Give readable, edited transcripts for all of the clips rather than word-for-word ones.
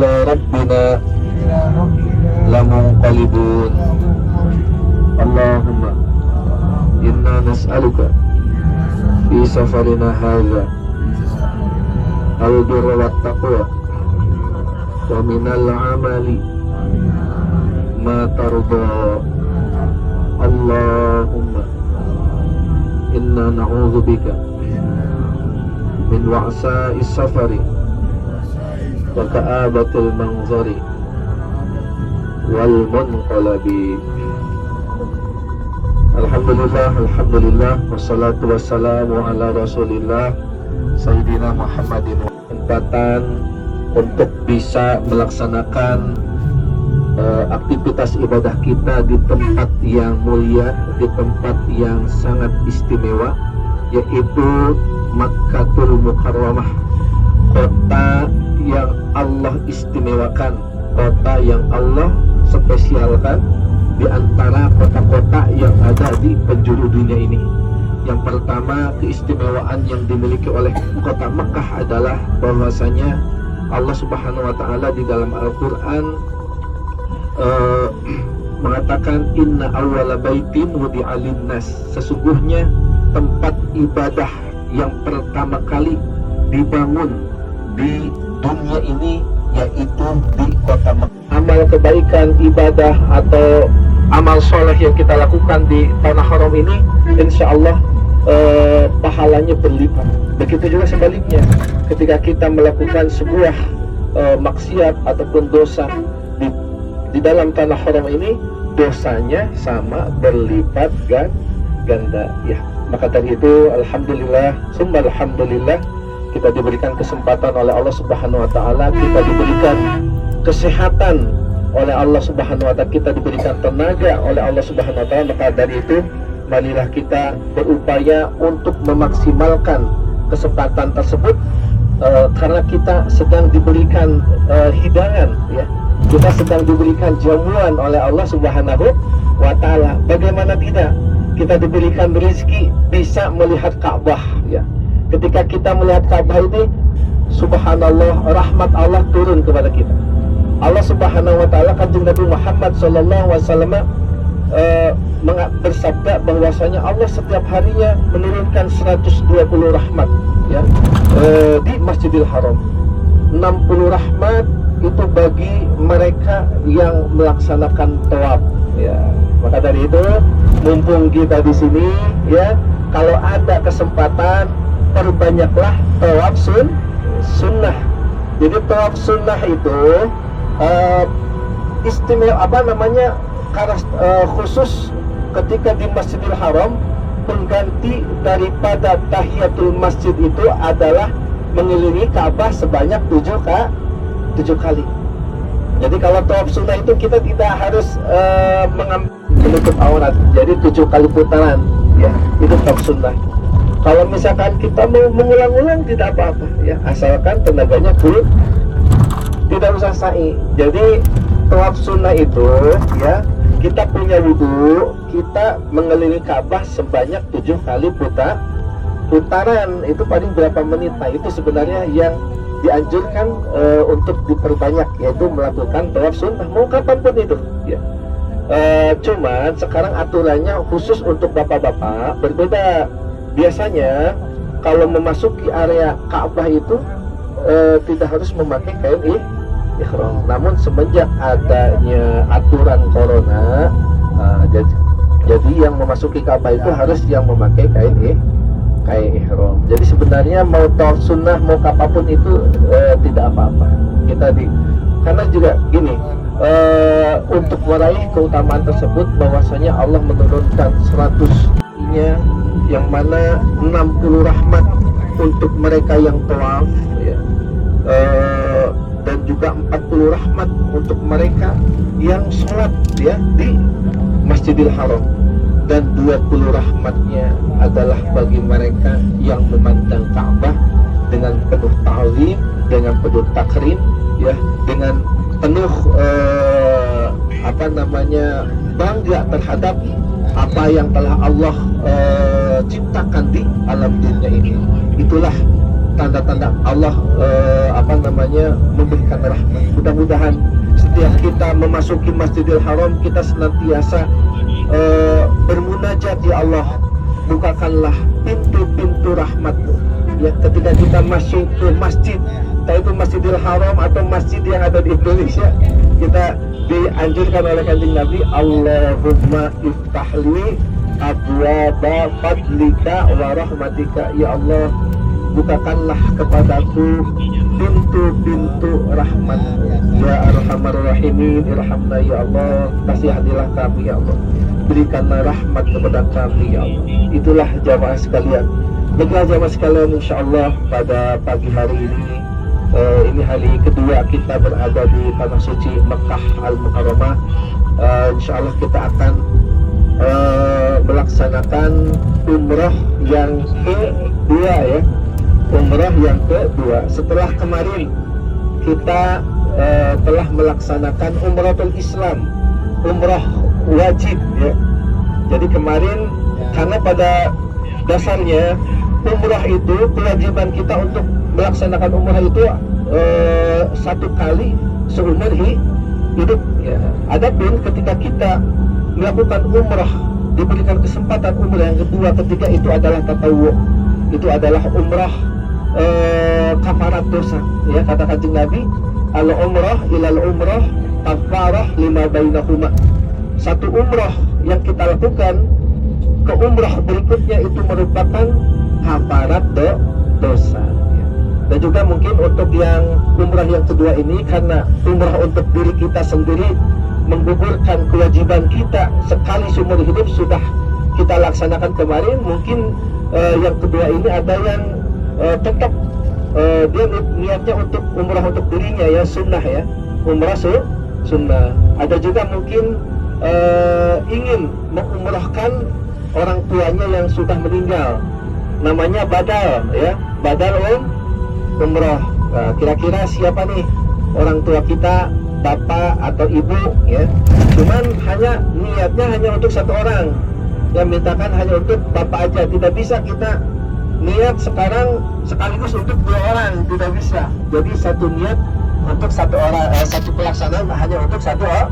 ila rabbina lamunqalibun. Allahumma inna nas'aluka fi safarina hadza al-birra wat taqwa wa minal amali ma tarda. Allahumma inna na'udzubika min wa'sa'is safari wa ka'abatil manzari wal munqalabi. Alhamdulillah, wassalatu wassalamu ala rasulillah Sayyidina Muhammadin. Kesempatan untuk bisa melaksanakan aktivitas ibadah kita di tempat yang mulia, di tempat yang sangat istimewa, yaitu Makkatul Mukarramah, kota yang Allah istimewakan, kota yang Allah spesialkan di antara kota-kota yang ada di penjuru dunia ini. Yang pertama, keistimewaan yang dimiliki oleh kota Makkah adalah bahwasanya Allah Subhanahu wa taala di dalam Al-Qur'an mengatakan inna awwala baitin wudi'a linnas, sesungguhnya tempat ibadah yang pertama kali dibangun di dunia ini yaitu di kota Makkah. Amal kebaikan, ibadah atau amal soleh yang kita lakukan di tanah haram ini, insya Allah pahalanya berlipat. Begitu juga sebaliknya, ketika kita melakukan sebuah maksiat ataupun dosa di dalam tanah haram ini, dosanya sama berlipat ganda. Ya, maka dari itu alhamdulillah, summa alhamdulillah, kita diberikan kesempatan oleh Allah Subhanahu wa taala, kita diberikan kesehatan oleh Allah Subhanahu wa taala, kita diberikan tenaga oleh Allah Subhanahu wa taala. Maka dari itu marilah kita berupaya untuk memaksimalkan kesempatan tersebut, karena kita sedang diberikan hidangan, ya. Kita sedang diberikan jamuan oleh Allah Subhanahu wa taala. Bagaimana tidak? Kita diberikan rezeki bisa melihat Ka'bah, ya. Ketika kita melihat Ka'bah ini, subhanallah, rahmat Allah turun kepada kita. Allah Subhanahu wa taala, kanjeng Nabi Muhammad sallallahu alaihi wasallam bersabda bahwasanya Allah setiap harinya menurunkan 120 rahmat, ya, di Masjidil Haram. 60 rahmat itu bagi mereka yang melaksanakan tawaf, ya. Maka dari itu, mumpung kita di sini, ya, kalau ada kesempatan, perbanyaklah tawaf sunnah. Jadi tawaf sunnah itu istimewa, khusus ketika di Masjidil Haram. Pengganti daripada tahiyatul masjid itu adalah mengelilingi Ka'bah sebanyak 7 kali. Jadi kalau tawaf sunnah itu kita tidak harus menutup aurat, jadi 7 kali putaran, ya, itu tawaf sunnah. Kalau misalkan kita mau mengulang-ulang tidak apa-apa, ya, asalkan tenaganya full, tidak usah sa'i. Jadi tawaf sunnah itu, ya, kita punya wudu, kita mengelilingi Ka'bah sebanyak 7 kali putaran. Itu paling berapa menit? Nah, itu sebenarnya yang dianjurkan untuk diperbanyak, yaitu melakukan tawaf sunnah mau kapanpun itu, ya. Cuman sekarang aturannya khusus untuk bapak-bapak berbeda. Biasanya kalau memasuki area Ka'bah itu tidak harus memakai kain ihram. Namun semenjak adanya aturan corona, jadi yang memasuki Ka'bah itu harus yang memakai kain ihram. Jadi sebenarnya mau tawaf sunnah mau apapun itu tidak apa-apa. Karena juga gini, untuk meraih keutamaan tersebut, bahwasanya Allah menurunkan 100-nya, yang mana 60 rahmat untuk mereka yang tawaf, ya, dan juga 40 rahmat untuk mereka yang sholat, ya, di Masjidil Haram, dan 20 rahmatnya adalah bagi mereka yang memandang Ka'bah dengan penuh ta'zim, dengan penuh takrim, ya, dengan penuh bangga terhadap apa yang telah Allah ciptakan di alam dunia ini. Itulah tanda-tanda Allah memberikan rahmat. Mudah-mudahan setiap kita memasuki Masjidil Haram kita senantiasa bermunajat, ya Allah, bukakanlah pintu-pintu rahmat-Mu. Ya, ketika kita masuk ke masjid, entah itu Masjidil Haram atau masjid yang ada di Indonesia, kita dianjurkan oleh Kanjeng Nabi, Allahumma iftahli abwaba fadlika wa rahmatika. Ya Allah, bukakanlah kepadaku pintu-pintu rahmat. Ya Arhamar Rahimin, irhamna ya Allah, kasihanilah kami ya Allah, berikanlah rahmat kepada kami ya Allah. Itulah jamaah sekalian. Baiklah jamaah sekalian, insyaallah pada pagi hari ini hari kedua kita berada di tanah suci Mekah Al-Mukarramah. Insyaallah kita akan melaksanakan umrah yang kedua, ya. Umrah yang kedua setelah kemarin kita telah melaksanakan umratul Islam, umrah wajib, ya. Jadi kemarin karena pada dasarnya umrah itu kewajiban kita untuk melaksanakan umrah itu satu kali seumur hidup, ya. Adapun ketika kita melakukan umrah, diberikan kesempatan umrah yang kedua, ketika itu adalah tatawwu, itu adalah umrah kafarat dosa, ya. Kata Kanjeng Nabi, al umrah ilal umrah kafarah lima bainahuma. Satu umrah yang kita lakukan ke umrah berikutnya itu merupakan kafarat dosa, ya. Dan juga mungkin untuk yang umrah yang kedua ini, karena umrah untuk diri kita sendiri, menggugurkan kewajiban kita sekali seumur hidup sudah kita laksanakan kemarin. Mungkin yang kedua ini ada yang tetap dia niatnya untuk umrah untuk dirinya, ya, sunnah, ya, umrah sunnah. Ada juga mungkin ingin mengumrahkan orang tuanya yang sudah meninggal, namanya badal, ya, badal umrah. Nah, kira-kira siapa nih orang tua kita, bapak atau ibu, ya. Cuman niatnya hanya untuk satu orang, yang mintakan hanya untuk bapak aja. Tidak bisa kita niat sekarang sekaligus untuk dua orang, tidak bisa. Jadi satu niat untuk satu orang, satu pelaksanaan hanya untuk satu orang.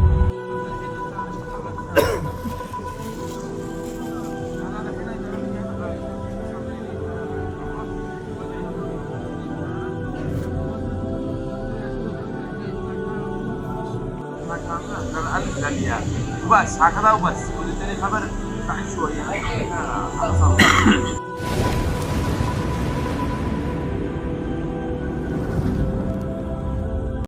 بس هكذا وبس، والثاني خبر بعد شويه